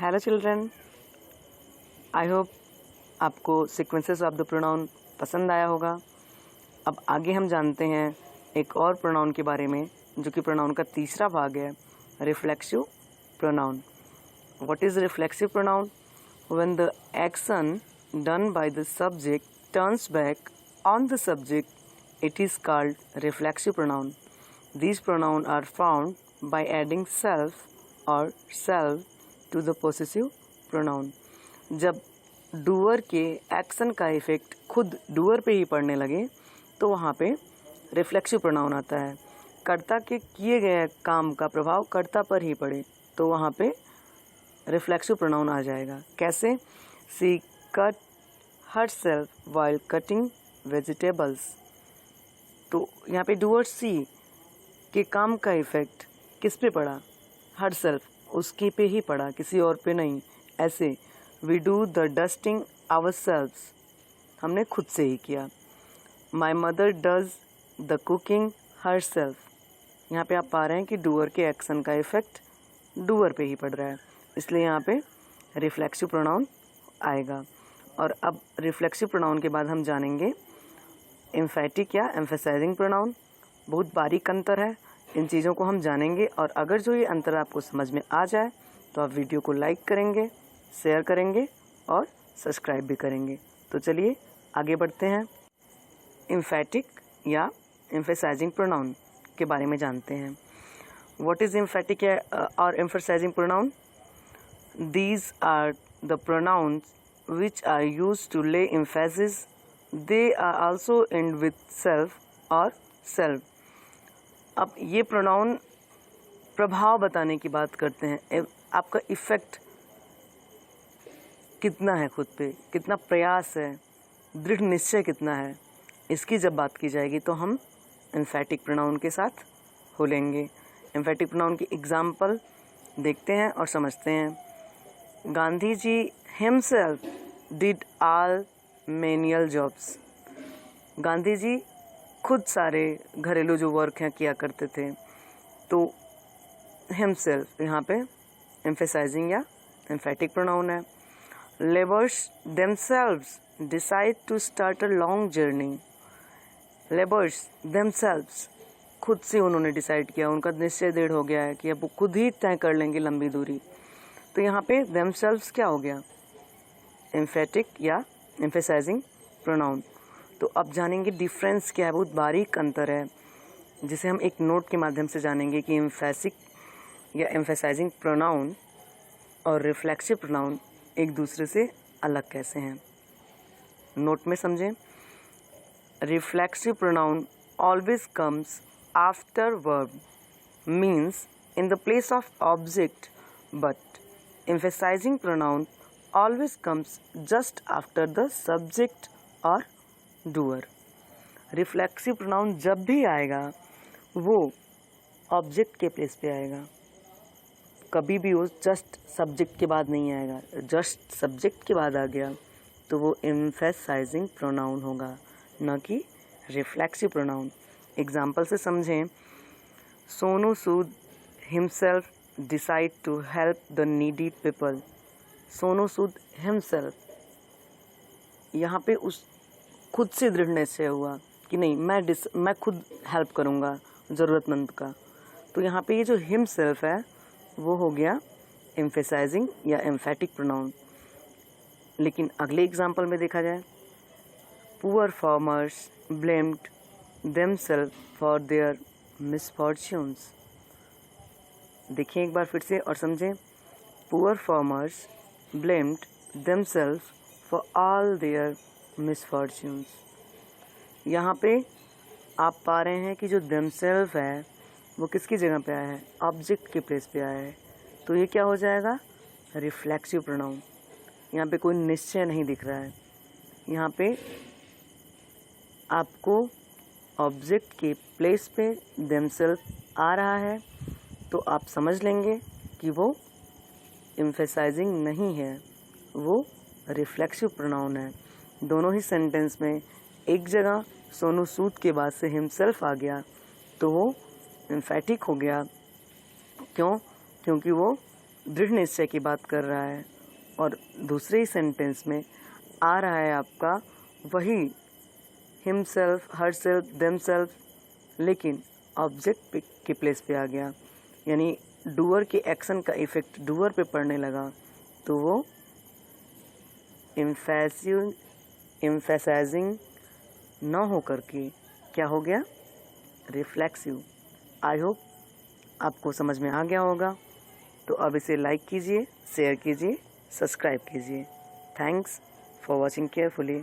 Hello children, I hope आपको sequences of the pronoun पसंद आया होगा। अब आगे हम जानते हैं एक और प्रोनाउन के बारे में, जो कि प्रोनाउन का तीसरा भाग है, reflexive pronoun. What is reflexive pronoun? When the action done by the subject turns back on the subject, it is called reflexive pronoun. These pronouns are found by adding self or self to the possessive pronoun. जब doer के action का effect खुद doer पे ही पड़ने लगे तो वहाँ पे रिफ्लेक्सिव प्रोनाउन आता है। कर्ता के किए गए काम का प्रभाव कर्ता पर ही पड़े तो वहाँ पे रिफ्लेक्सिव प्रोनाउन आ जाएगा। कैसे? सी cut herself while cutting vegetables. तो यहाँ पे डूअर सी के काम का इफेक्ट किस पे पड़ा? हर सेल्फ, उसके पे ही पड़ा, किसी और पे नहीं। ऐसे we do the dusting ourselves, हमने खुद से ही किया। My mother does the cooking herself, यहाँ पे आप पा रहे हैं कि डूअर के एक्शन का इफेक्ट डूअर पे ही पड़ रहा है, इसलिए यहाँ पे रिफ्लेक्सिव प्रोनाउन आएगा। और अब रिफ्लेक्सिव प्रोनाउन के बाद हम जानेंगे एम्फेटिक या एम्फेसाइजिंग प्रोनाउन। बहुत बारीक अंतर है, इन चीज़ों को हम जानेंगे। और अगर जो ये अंतर आपको समझ में आ जाए तो आप वीडियो को लाइक करेंगे, शेयर करेंगे और सब्सक्राइब भी करेंगे। तो चलिए आगे बढ़ते हैं, एम्फेटिक या एम्फेसाइजिंग प्रोनाउन के बारे में जानते हैं। व्हाट इज़ एम्फेटिक और emphasizing pronoun? These are the pronouns which are used to lay emphasis. They are also end with self or self. अब ये प्रोनाउन प्रभाव बताने की बात करते हैं। आपका इफेक्ट कितना है खुद पे, कितना प्रयास है, दृढ़ निश्चय कितना है, इसकी जब बात की जाएगी तो हम एम्फेटिक प्रोनाउन के साथ हो लेंगे। एम्फेटिक प्रोनाउन की एग्जाम्पल देखते हैं और समझते हैं। Gandhi ji himself did all manual jobs. Gandhi ji खुद सारे घरेलू जो वर्क हैं किया करते थे। तो himself यहाँ पे emphasizing या emphatic pronoun है। Laborers themselves decide to start a long journey. Laborers themselves, खुद से उन्होंने डिसाइड किया, उनका निश्चय दृढ़ हो गया है कि अब वो खुद ही तय कर लेंगे लंबी दूरी। तो यहाँ पे themselves क्या हो गया? एम्फेटिक या एम्फेसाइजिंग प्रोनाउन। तो अब जानेंगे डिफरेंस क्या है, बहुत बारीक अंतर है जिसे हम एक नोट के माध्यम से जानेंगे कि एम्फेसिक या एम्फेसाइजिंग प्रोनाउन और रिफ्लेक्सिव प्रोनाउन एक दूसरे से अलग कैसे हैं। नोट में समझें। Reflexive pronoun always comes after verb, means in the place of object, but emphasizing pronoun always comes just after the subject or doer. Reflexive pronoun जब भी आएगा वो ऑब्जेक्ट के प्लेस पे आएगा, कभी भी वो जस्ट सब्जेक्ट के बाद नहीं आएगा। जस्ट सब्जेक्ट के बाद आ गया तो वो एम्फेसाइजिंग प्रोनाउन होगा, न कि रिफ्लेक्सिव प्रोनाउन। एग्जाम्पल से समझें। Sonu Sood himself decide to help the needy people. Sonu Sood himself, यहाँ पे उस खुद से दृढ़ निश्चय हुआ कि नहीं, मैं खुद हेल्प करूँगा ज़रूरतमंद का। तो यहाँ पे ये जो हिमसेल्फ है वो हो गया एम्फेसाइजिंग या एम्फेटिक प्रोनाउन। लेकिन अगले एग्जाम्पल में देखा जाए, poor farmers blamed themselves for their misfortunes. देखिए एक बार फिर से और समझें। Poor farmers blamed themselves for all their misfortunes. यहाँ पे आप पा रहे हैं कि जो themselves है वो किसकी जगह पे आया है? ऑब्जेक्ट के प्लेस पे आया है। तो ये क्या हो जाएगा? Reflexive pronoun. यहाँ पे कोई निश्चय नहीं दिख रहा है, यहाँ पे आपको ऑब्जेक्ट के प्लेस पे themselves आ रहा है, तो आप समझ लेंगे कि वो एम्फेसाइजिंग नहीं है, वो रिफ्लेक्सिव प्रोनाउन है। दोनों ही सेंटेंस में एक जगह सोनू सूद के बाद से हिमसेल्फ आ गया तो वो एम्फेटिक हो गया। क्यों? क्योंकि वो दृढ़ निश्चय की बात कर रहा है, और दूसरे ही सेंटेंस में आ रहा है आपका वही हिमसेल्फ, हरसेल्फ, देमसेल्फ, लेकिन ऑब्जेक्ट के प्लेस पे आ गया, यानी डूअर के एक्शन का इफेक्ट डूअर पे पड़ने लगा, तो वो एम्फेसाइजिंग न हो करके क्या हो गया, रिफ्लेक्सिव। आई होप आपको समझ में आ गया होगा। तो अब इसे लाइक कीजिए, शेयर कीजिए, सब्सक्राइब कीजिए। Thanks for watching carefully.